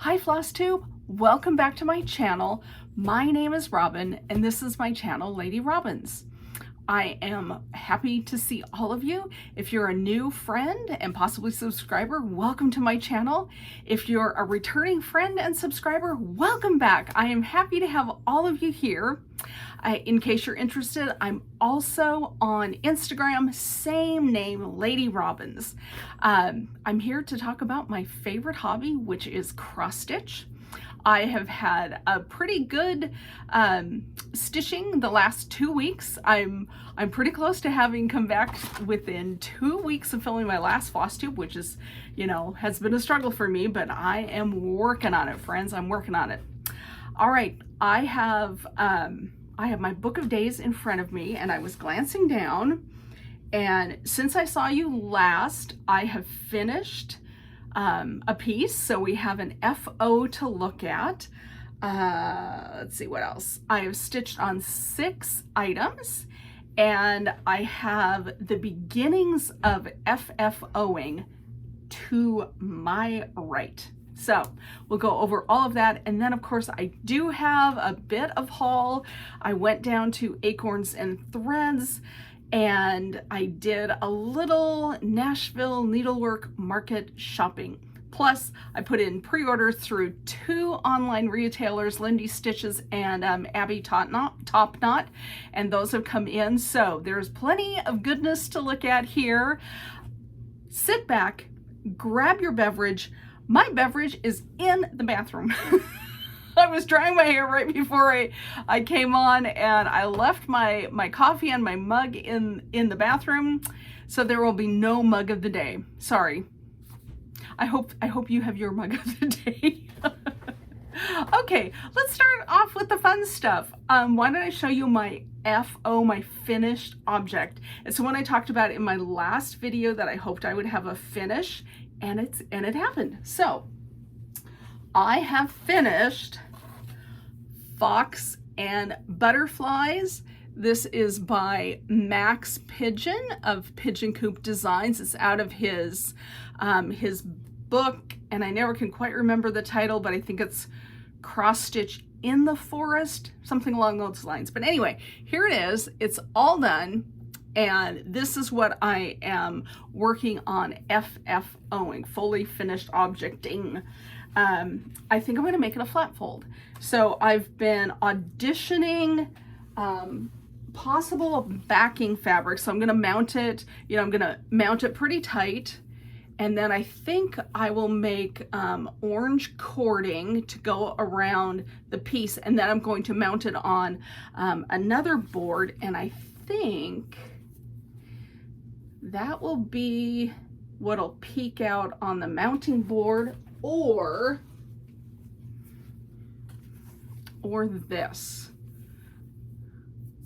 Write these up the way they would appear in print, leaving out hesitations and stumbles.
Hi FlossTube, welcome back to my channel. My name is Robin and this is my channel, Lady Robins. I am happy to see all of you. If you're a new friend and possibly subscriber, welcome to my channel. If you're a returning friend and subscriber, welcome back. I am happy to have all of you here. In case you're interested, I'm also on Instagram, same name, Lady Robins. I'm here to talk about my favorite hobby, which is cross stitch. I have had a pretty good stitching the last 2 weeks. I'm pretty close to having come back within 2 weeks of filming my last FlossTube, which is, has been a struggle for me, but I am working on it, friends. I'm working on it. All right, I have my book of days in front of me, and I was glancing down, and since I saw you last, I have finished a piece, so we have an FO to look at. Let's see what else. I have stitched on 6 items, and I have the beginnings of FFOing to my right. So we'll go over all of that, and then of course I do have a bit of haul. I went down to Acorns and Threads and I did a little Nashville needlework market shopping. Plus, I put in pre-orders through 2 online retailers, Lindy Stitches and Abby Top Knot, and those have come in. So there's plenty of goodness to look at here. Sit back, grab your beverage. My beverage is in the bathroom. I was drying my hair right before I came on, and I left my coffee and my mug in the bathroom, so there will be no mug of the day. Sorry. I hope you have your mug of the day. Okay, let's start off with the fun stuff. Why don't I show you my FO, my finished object? It's the one I talked about in my last video that I hoped I would have a finish, and it happened. So I have finished Fox and Butterflies. This is by Max Pigeon of Pigeon Coop Designs. It's out of his book, and I never can quite remember the title, but I think it's Cross Stitch in the Forest, something along those lines. But anyway, here it is. It's all done. And this is what I am working on FFOing, fully finished objecting. I think I'm going to make it a flat fold. So I've been auditioning possible backing fabric. So I'm going to mount it, I'm going to mount it pretty tight. And then I think I will make orange cording to go around the piece. And then I'm going to mount it on another board. And I think that will be what'll peek out on the mounting board, or this.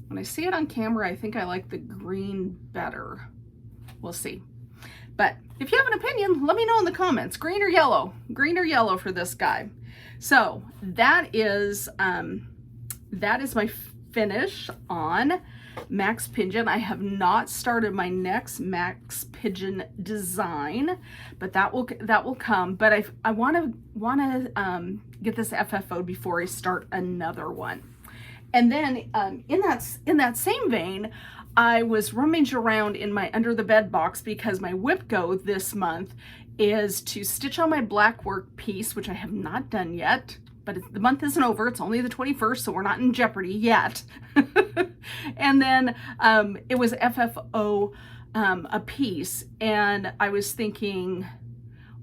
When I see it on camera, I think I like the green better. We'll see. But if you have an opinion, let me know in the comments. Green or yellow? Green or yellow for this guy. So that is my finish on Max Pigeon. I have not started my next Max Pigeon design, but that will come. But I want to get this FFO'd before I start another one. And then in that same vein, I was rummaging around in my under the bed box because my whip go this month is to stitch on my black work piece, which I have not done yet. But the month isn't over. It's only the 21st, so we're not in jeopardy yet. And then it was FFO a piece, and I was thinking,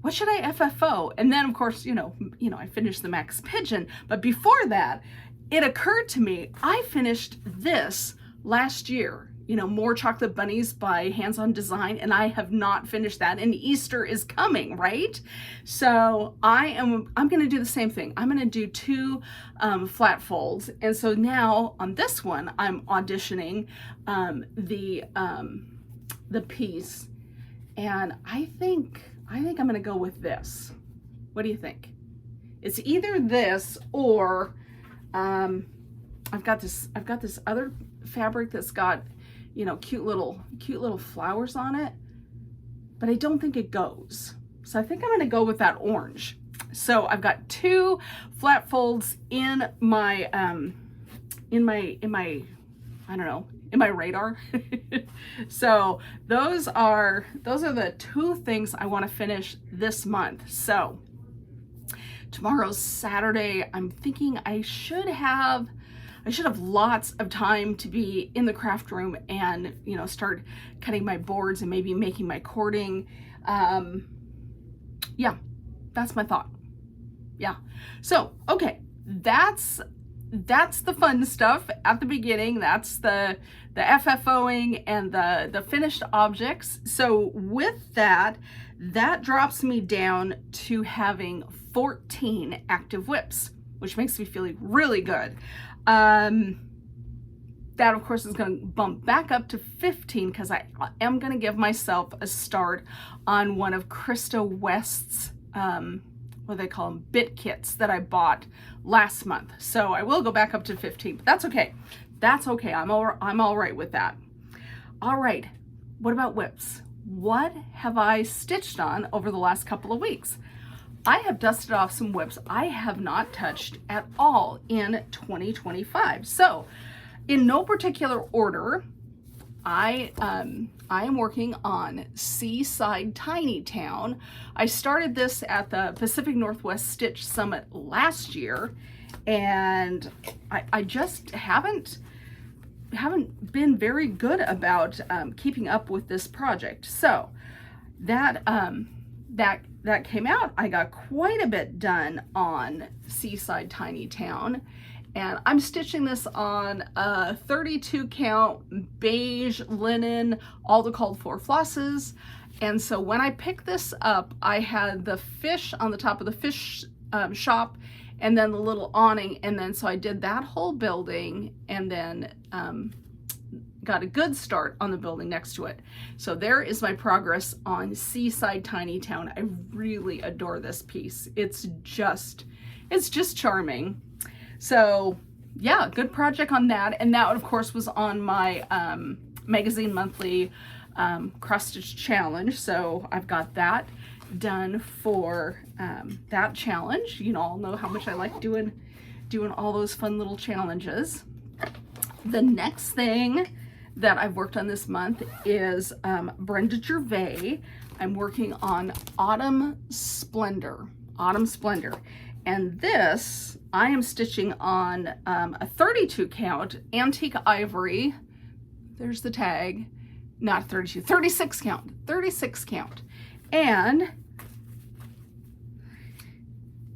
what should I FFO? And then of course, I finished the Max Pigeon. But before that, it occurred to me I finished this last year. More Chocolate Bunnies by Hands On Design, and I have not finished that, and Easter is coming, right? So I'm going to do the same thing. I'm going to do 2 flat folds, and so now on this one I'm auditioning the piece, and I think I'm going to go with this. What do you think? It's either this or I've got this other fabric that's got cute little flowers on it, but I don't think it goes. So I think I'm going to go with that orange. So I've got 2 flat folds in my I don't know, in my radar. So those are the 2 things I want to finish this month. So tomorrow's Saturday. I'm thinking I should have lots of time to be in the craft room and, you know, start cutting my boards and maybe making my cording. Yeah, that's my thought. Yeah. So, okay, that's the fun stuff at the beginning. That's the FFOing and the finished objects. So with that drops me down to having 14 active whips, which makes me feel really good. That of course is going to bump back up to 15 because I am going to give myself a start on one of Krista West's what do they call them, bit kits that I bought last month. So I will go back up to 15, but that's okay. That's okay. I'm all right with that. All right. What about whips? What have I stitched on over the last couple of weeks? I have dusted off some whips I have not touched at all in 2025. So in no particular order, I am working on Seaside Tiny Town. I started this at the Pacific Northwest Stitch Summit last year, and I just haven't been very good about keeping up with this project. So that came out. I got quite a bit done on Seaside Tiny Town. And I'm stitching this on a 32 count beige linen, all the called for flosses. And so when I picked this up, I had the fish on the top of the fish shop and then the little awning. And then so I did that whole building and then got a good start on the building next to it. So there is my progress on Seaside Tiny Town. I really adore this piece. It's just charming. So yeah, good project on that. And that of course was on my magazine monthly cross stitch challenge. So I've got that done for that challenge. You all know how much I like doing all those fun little challenges. The next thing that I've worked on this month is Brenda Gervais. I'm working on Autumn Splendor. And this, I am stitching on a 32 count antique ivory. There's the tag, not 32, 36 count. And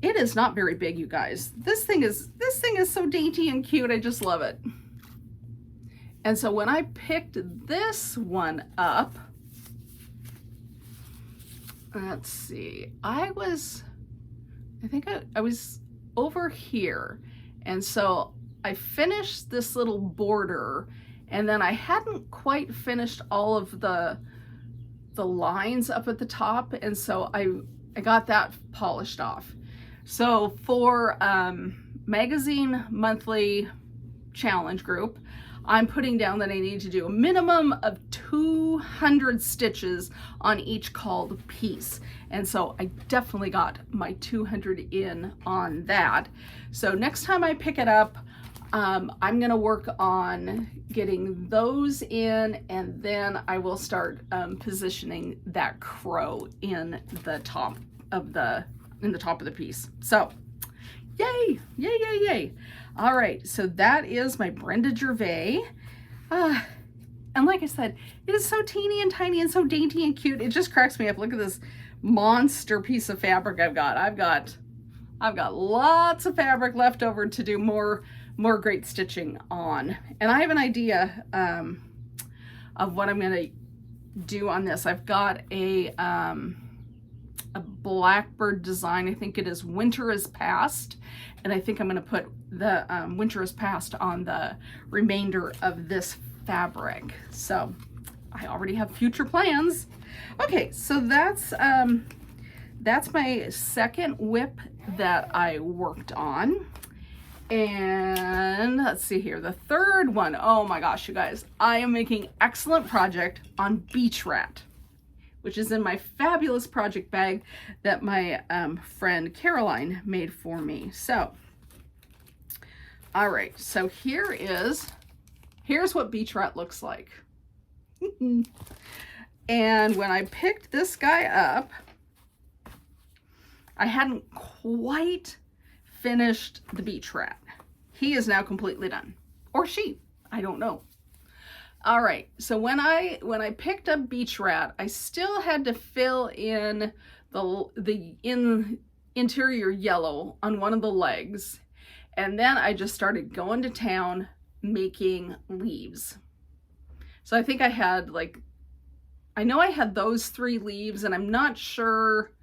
it is not very big, you guys. This thing is so dainty and cute. I just love it. And so when I picked this one up, let's see, I think I was over here. And so I finished this little border and then I hadn't quite finished all of the lines up at the top. And so I got that polished off. So for magazine monthly challenge group, I'm putting down that I need to do a minimum of 200 stitches on each called piece. And so I definitely got my 200 in on that. So next time I pick it up, I'm gonna work on getting those in, and then I will start positioning that crow in the top of the piece. So yay, yay, yay, yay. All right, so that is my Brenda Gervais. And like I said, it is so teeny and tiny and so dainty and cute. It just cracks me up. Look at this monster piece of fabric I've got. I've got lots of fabric left over to do more great stitching on. And I have an idea of what I'm gonna do on this. I've got a blackbird design. I think it is Winter is Past. And I think I'm gonna put the Winter is Past on the remainder of this fabric. So I already have future plans. Okay, so that's my second whip that I worked on. And let's see here, the third one. Oh my gosh, you guys, I am making excellent project on Beach Rat, which is in my fabulous project bag that my friend Caroline made for me. So, all right, so here's what Beach Rat looks like. And when I picked this guy up, I hadn't quite finished the Beach Rat. He is now completely done. Or she, I don't know. All right, so when I picked up Beach Rat, I still had to fill in the interior yellow on one of the legs. And then I just started going to town making leaves. So I think I had I know I had those 3 leaves, and I'm not sure,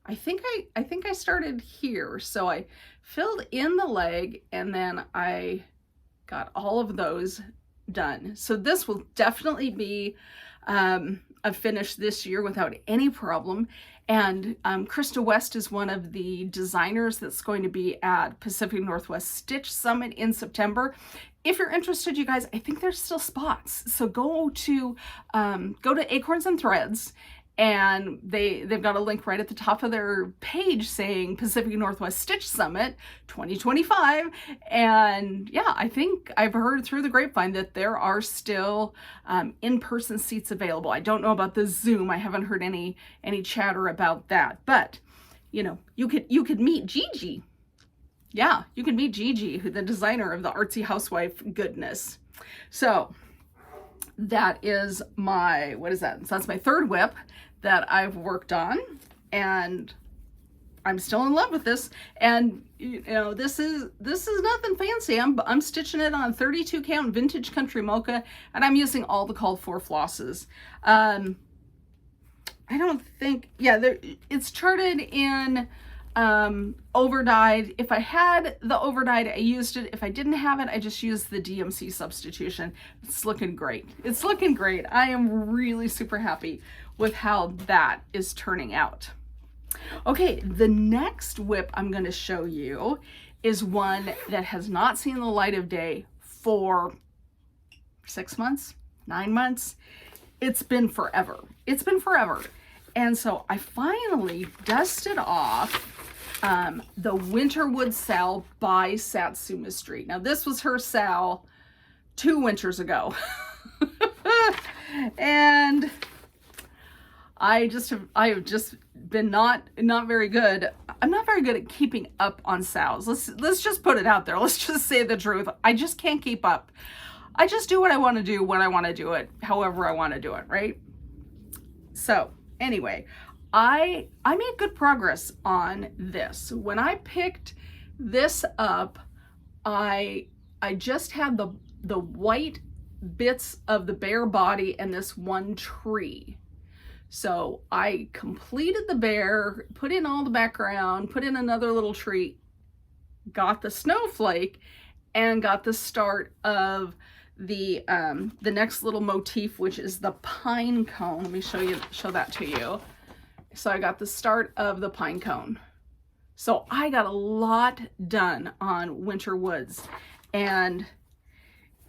I think I started here. So I filled in the leg, and then I got all of those done. So this will definitely be a finish this year without any problem. And Krista West is one of the designers that's going to be at Pacific Northwest Stitch Summit in September. If you're interested, you guys, I think there's still spots. So go to Acorns and Threads, and they've got a link right at the top of their page saying Pacific Northwest Stitch Summit 2025. And yeah, I think I've heard through the grapevine that there are still in-person seats available. I don't know about the Zoom. I haven't heard any chatter about that. But you know, you could meet Gigi. Yeah, you can meet Gigi, who the designer of the Artsy Housewife goodness. So that is my, what is that? So that's my 3rd whip that I've worked on, and I'm still in love with this. And you know, this is nothing fancy. I'm stitching it on 32 count vintage country mocha, and I'm using all the called for flosses. I don't think, yeah, it's charted in overdyed. If I had the overdyed, I used it. If I didn't have it, I just used the DMC substitution. It's looking great. It's looking great. I am really super happy with how that is turning out. Okay, the next whip I'm going to show you is one that has not seen the light of day for 6 months, 9 months. It's been forever. It's been forever. And so I finally dusted off the Winterwood Sal by Satsuma Street. Now this was her Sal 2 winters ago. And I have just been not very good. I'm not very good at keeping up on Sals. Let's just put it out there. Let's just say the truth. I just can't keep up. I just do what I want to do when I want to do it, however I want to do it, right? So anyway, I made good progress on this. When I picked this up, I just had the white bits of the bear body and this one tree. So I completed the bear, put in all the background, put in another little tree, got the snowflake, and got the start of the next little motif, which is the pine cone. Let me show that to you. So I got the start of the pine cone. So I got a lot done on Winter Woods, and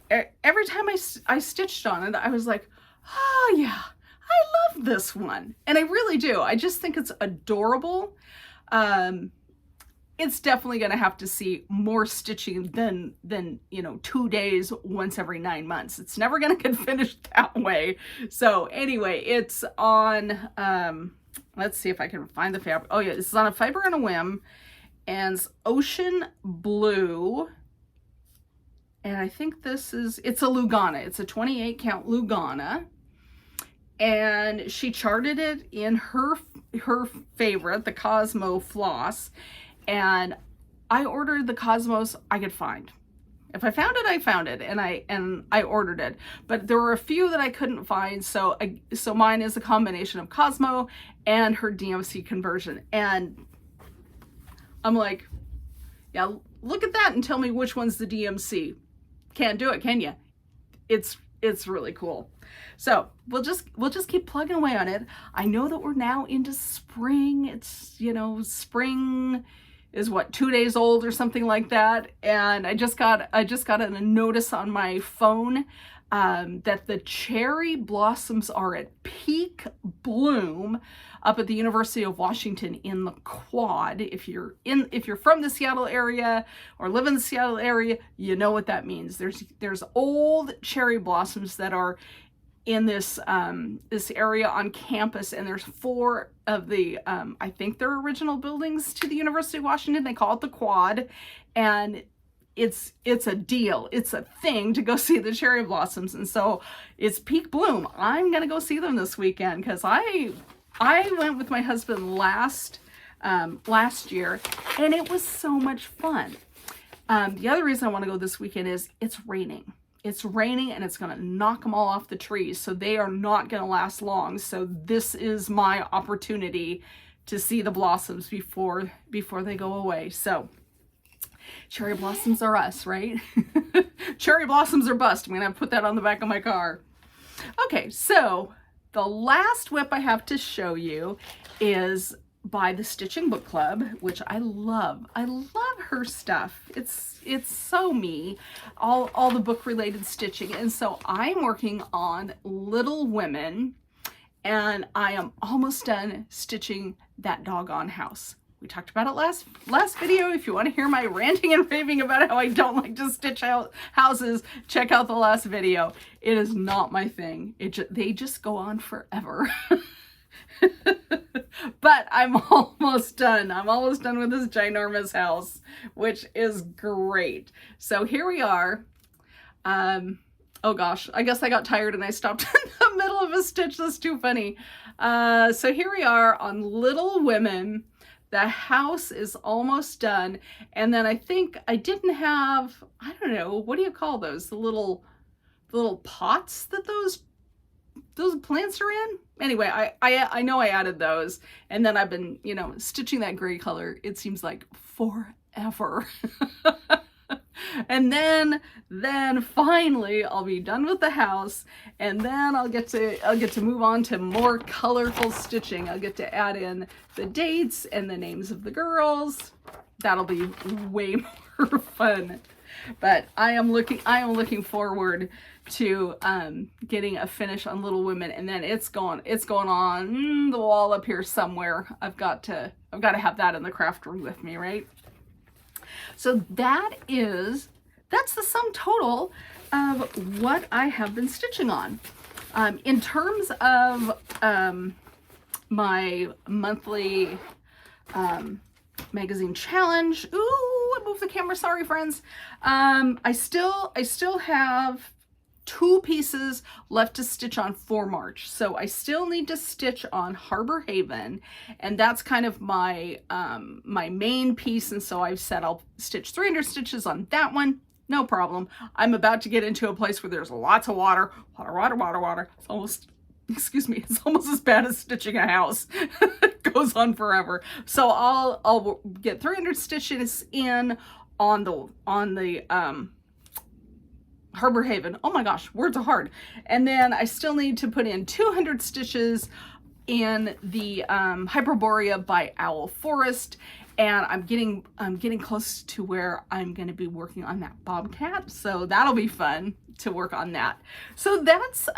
every time I stitched on it, I was like, oh yeah, I love this one. And I really do. I just think it's adorable. It's definitely going to have to see more stitching than, you know, 2 days once every 9 months. It's never going to get finished that way. So anyway, it's on, let's see if I can find the fabric. Oh yeah, this is on a Fiber and a Whim, and it's ocean blue. And I think it's a Lugana. It's a 28 count Lugana. And she charted it in her favorite, the Cosmo floss. And I ordered the Cosmos I could find. If I found it, I found it, and I ordered it. But there were a few that I couldn't find, so mine is a combination of Cosmo and her DMC conversion. And I'm like, yeah, look at that and tell me which one's the DMC. Can't do it, can you? It's really cool. So we'll just keep plugging away on it. I know that we're now into spring. It's, you know, spring is what, 2 days old or something like that. And I just got a notice on my phone that the cherry blossoms are at peak bloom up at the University of Washington in the Quad. If you're from the Seattle area or live in the Seattle area, you know what that means. There's old cherry blossoms that are in this this area on campus, and there's 4 of the I think they're original buildings to the University of Washington. They call it the Quad, and it's a deal. It's a thing to go see the cherry blossoms, and so it's peak bloom. I'm gonna go see them this weekend because I went with my husband last year, and it was so much fun. The other reason I want to go this weekend is it's raining. It's raining and it's going to knock them all off the trees, so they are not going to last long. So this is my opportunity to see the blossoms before they go away. So cherry blossoms are us, right? Cherry blossoms are bust. I'm going to put that on the back of my car. Okay, so the last whip I have to show you is by the Stitching Book Club, which I love. I love her stuff. It's so me, all the book related stitching. And so I'm working on Little Women, and I am almost done stitching that doggone house. We talked about it last video. If you want to hear my ranting and raving about how I don't like to stitch out houses, check out the last video. It is not my thing. They just go on forever. But I'm almost done. I'm almost done with this ginormous house, which is great. So here we are. Oh gosh, I guess I got tired and I stopped in the middle of a stitch. That's too funny. So here we are on Little Women. The house is almost done. And then I think I didn't have, I don't know, what do you call those? The little pots that those plants are in. Anyway, I know I added those, and then I've been, stitching that gray color. It seems like forever. And then finally I'll be done with the house, and then I'll get to move on to more colorful stitching. I'll get to add in the dates and the names of the girls. That'll be way more fun. But I am looking forward to getting a finish on Little Women, and then it's going on the wall up here somewhere. I've got to have that in the craft room with me, right? So that's the sum total of what I have been stitching on. In terms of my monthly magazine challenge. Ooh, I moved the camera. Sorry, friends. I still have 2 pieces left to stitch on for March. So I still need to stitch on Harbor Haven, and that's kind of my my main piece. And so I've said I'll stitch 300 stitches on that one. No problem. I'm about to get into a place where there's lots of water. It's almost, excuse me, it's almost as bad as stitching a house. It goes on forever. So I'll get 300 stitches in on the Harbor Haven. Oh my gosh, words are hard. And then I still need to put in 200 stitches in the Hyperborea by Owl Forest. And I'm getting close to where I'm going to be working on that bobcat. So that'll be fun to work on that. So that's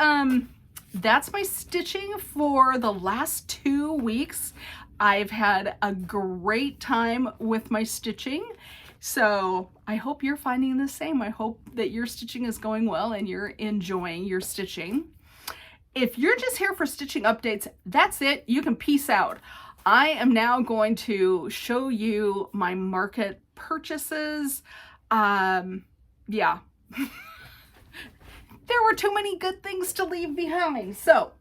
my stitching for the last 2 weeks. I've had a great time with my stitching. So I hope you're finding the same. I hope that your stitching is going well and you're enjoying your stitching. If you're just here for stitching updates, that's it. You can peace out. I am now going to show you my market purchases. Yeah. There were too many good things to leave behind. So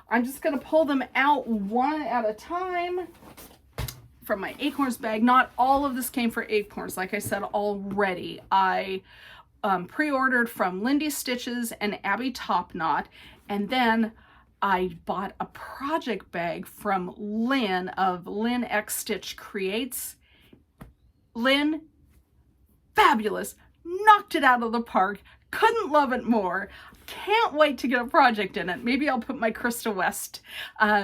I'm just going to pull them out one at a time from my Acorns bag. Not all of this came for Acorns. Like I said already, I pre-ordered from Lindy Stitches and Abby Topknot, and then I bought a project bag from Lynn of Lynn X Stitch Creates. Lynn, fabulous, knocked it out of the park, couldn't love it more. Can't wait to get a project in it. Maybe I'll put my Krista West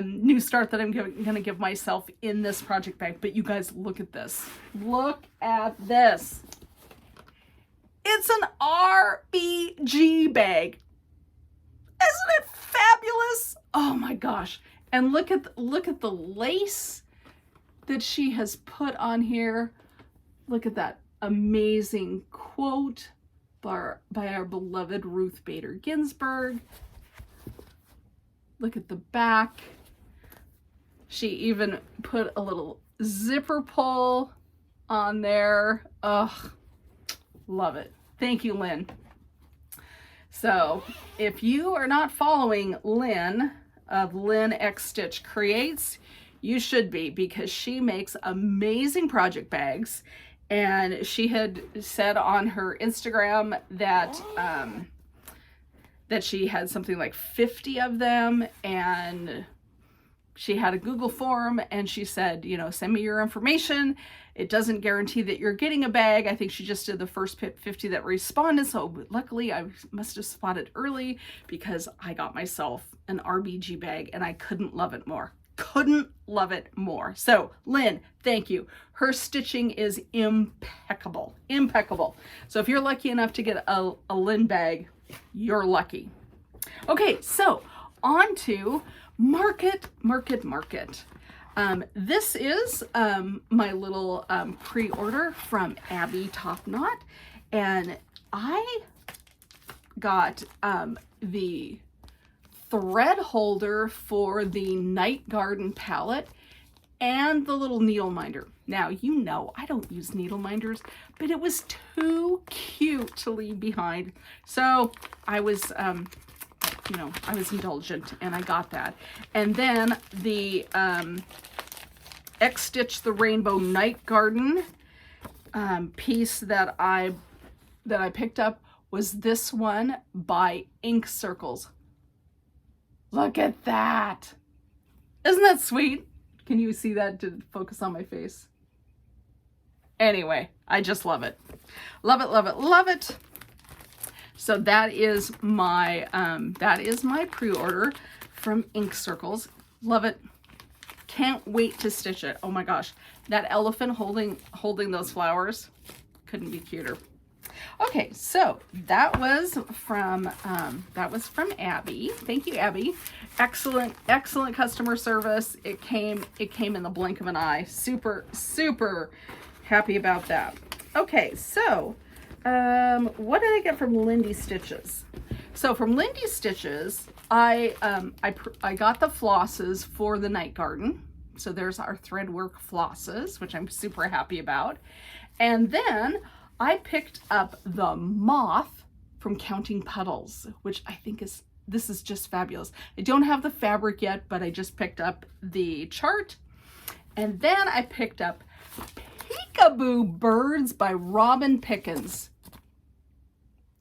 new start that I'm gonna give myself in this project bag. But you guys, look at this. Look at this. It's an RBG bag. Isn't it fabulous? Oh my gosh. And look at the lace that she has put on here. Look at that amazing quote by our beloved Ruth Bader Ginsburg. Look at the back. She even put a little zipper pull on there. Ugh, love it. Thank you, Lynn. So if you are not following Lynn of Lynn X Stitch Creates, you should be, because she makes amazing project bags. And she had said on her Instagram that that she had something like 50 of them, and she had a Google form, and she said, you know, send me your information. It doesn't guarantee that you're getting a bag. I think she just did the first 50 that responded. So luckily I must have spotted early, because I got myself an RBG bag and I couldn't love it more. Couldn't love it more. So Lynn, thank you. Her stitching is impeccable, impeccable. So if you're lucky enough to get a Lynn bag, you're lucky. Okay, so on to Market. This is my little pre-order from Abby Topknot, and I got the thread holder for the Night Garden palette and the little needle minder. Now, you know, I don't use needle minders, but it was too cute to leave behind. So I was, you know, I was indulgent and I got that. And then the X Stitch the Rainbow Night Garden piece that I picked up was this one by Ink Circles. Look at that. Isn't that sweet? Can you see that to focus on my face? Anyway, I just love it. Love it, love it, love it. So that is my pre-order from Ink Circles. Love it. Can't wait to stitch it. Oh my gosh. That elephant holding those flowers couldn't be cuter. Okay, so that was from Abby. Thank you, Abby. Excellent customer service. It came in the blink of an eye. Super happy about that. Okay, so what did I get from Lindy Stitches? So from Lindy Stitches, I got the flosses for the Night Garden. So there's our threadwork flosses, which I'm super happy about. And then I picked up the moth from Counting Puddles, which I think this is just fabulous. I don't have the fabric yet, but I just picked up the chart. And then I picked up Peekaboo Birds by Robin Pickens.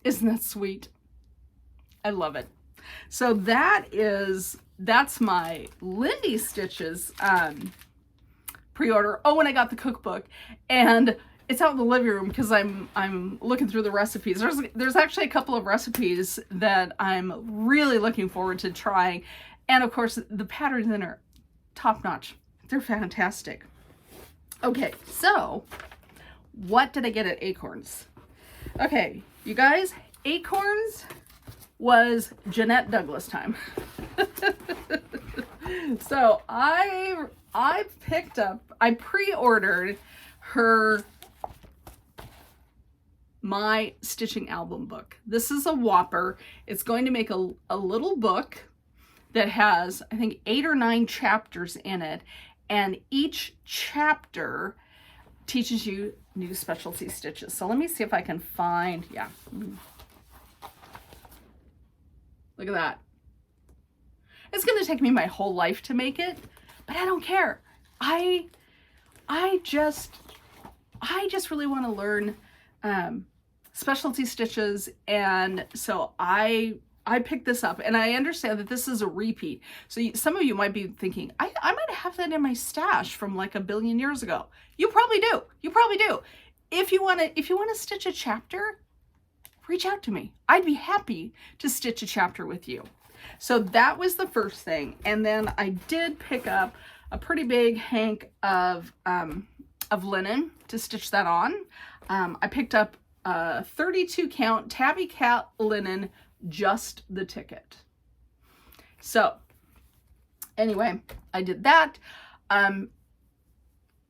Isn't that sweet? I love it. So that's my Lindy Stitches pre-order. Oh, and I got the cookbook, and it's out in the living room because I'm looking through the recipes. There's actually a couple of recipes that I'm really looking forward to trying, and of course the patterns in are top notch. They're fantastic. Okay, so what did I get at Acorns? Okay, you guys, Acorns was Jeanette Douglas time. So I pre-ordered her My Stitching Album book. This is a whopper. It's going to make a little book that has, I think, 8 or 9 chapters in it, and each chapter teaches you new specialty stitches. So let me see if I can find, yeah. Look at that. It's going to take me my whole life to make it, but I don't care. I just really want to learn specialty stitches, and so I picked this up, and I understand that this is a repeat. So some of you might be thinking, I might have that in my stash from like a billion years ago. You probably do. You probably do. If you want to stitch a chapter, reach out to me. I'd be happy to stitch a chapter with you. So that was the first thing. And then I did pick up a pretty big hank of linen to stitch that on. I picked up a 32 count tabby cat linen, just the ticket. So anyway, I did that.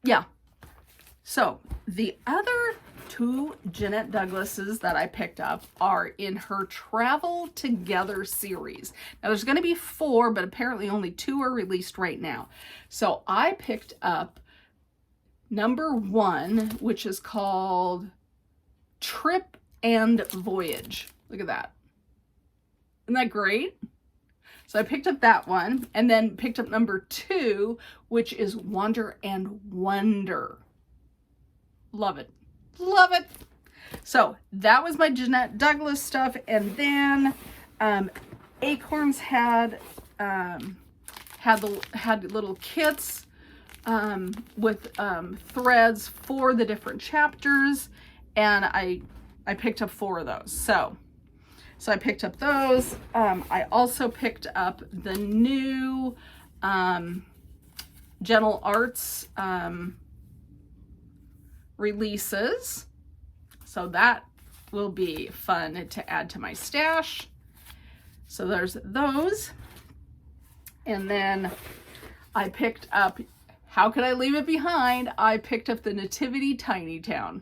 Yeah. So the other two Jeanette Douglases that I picked up are in her Travel Together series. Now there's going to be 4, but apparently only 2 are released right now. So I picked up number 1, which is called Trip and Voyage. Look at that. Isn't that great? So I picked up that one, and then picked up number 2, which is Wander and Wonder. Love it. Love it. So that was my Jeanette Douglas stuff. And then Acorns had little kits with threads for the different chapters, and I picked up 4 of those. So I picked up those. I also picked up the new Gentle Arts releases. So that will be fun to add to my stash. So there's those. And then I picked up, how could I leave it behind? I picked up the Nativity Tiny Town.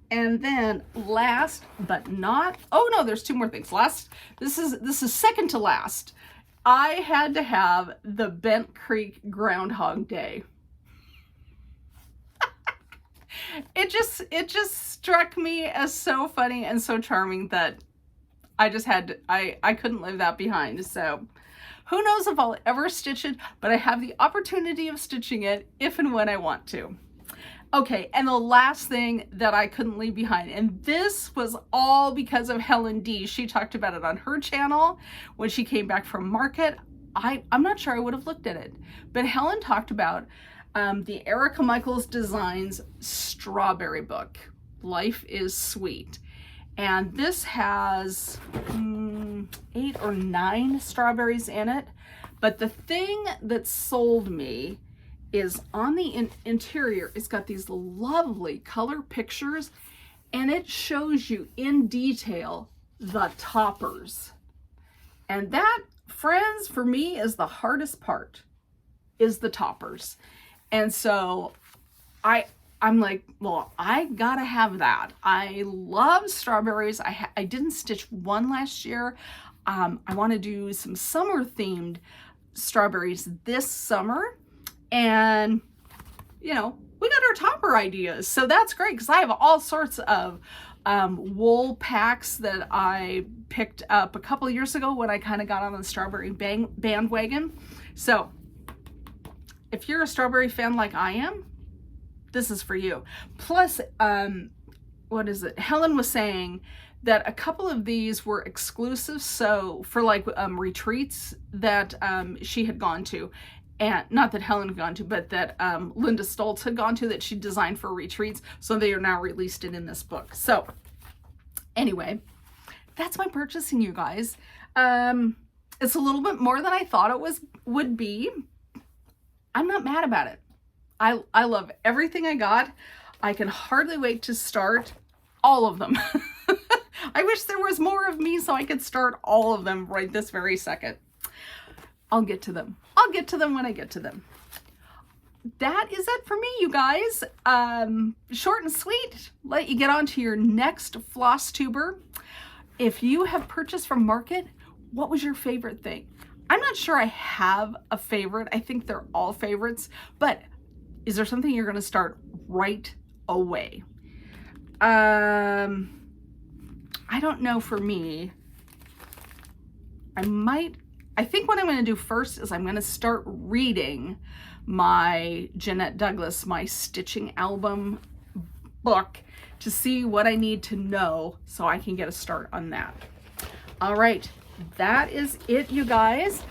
And then last but not, oh no, there's 2 more things. This is second to last. I had to have the Bent Creek Groundhog Day. It just struck me as so funny and so charming that I just had to, I couldn't leave that behind. So who knows if I'll ever stitch it, but I have the opportunity of stitching it if and when I want to. Okay, and the last thing that I couldn't leave behind, and this was all because of Helen D. She talked about it on her channel when she came back from market. I'm not sure I would have looked at it, but Helen talked about the Erica Michaels Designs Strawberry book, Life is Sweet. And this has 8 or 9 strawberries in it. But the thing that sold me is on the interior, it's got these lovely color pictures, and it shows you in detail the toppers. And that, friends, for me is the hardest part, is the toppers. And so I'm like, well, I gotta have that. I love strawberries. I didn't stitch one last year. I want to do some summer themed strawberries this summer. And, you know, we got our topper ideas. So that's great because I have all sorts of wool packs that I picked up a couple of years ago when I kind of got on the strawberry bandwagon. So if you're a strawberry fan like I am, this is for you. Plus, what is it? Helen was saying that a couple of these were exclusive. So for like retreats that she had gone to, and not that Helen had gone to, but that Linda Stoltz had gone to, that she designed for retreats. So they are now released in this book. So anyway, that's my purchasing, you guys. It's a little bit more than I thought it would be. I'm not mad about it. I love everything I got. I can hardly wait to start all of them. I wish there was more of me so I could start all of them right this very second. I'll get to them. I'll get to them when I get to them. That is it for me, you guys. Short and sweet. Let you get on to your next floss tuber. If you have purchased from market, what was your favorite thing? I'm not sure I have a favorite. I think they're all favorites, but is there something you're going to start right away? I don't know for me. I think what I'm going to do first is I'm going to start reading my Jeanette Douglas, my stitching album book, to see what I need to know so I can get a start on that. All right, that is it, you guys.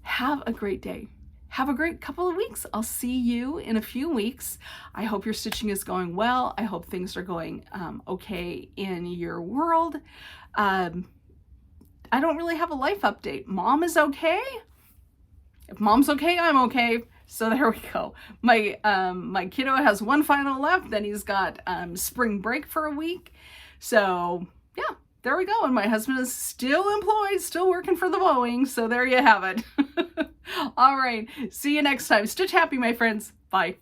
Have a great day. Have a great couple of weeks. I'll see you in a few weeks. I hope your stitching is going well. I hope things are going okay in your world. I don't really have a life update. Mom is okay. If mom's okay, I'm okay. So there we go. My kiddo has one final left, then he's got spring break for a week. So yeah, there we go. And my husband is still employed, still working for the Boeing. So there you have it. All right. See you next time. Stitch happy, my friends. Bye.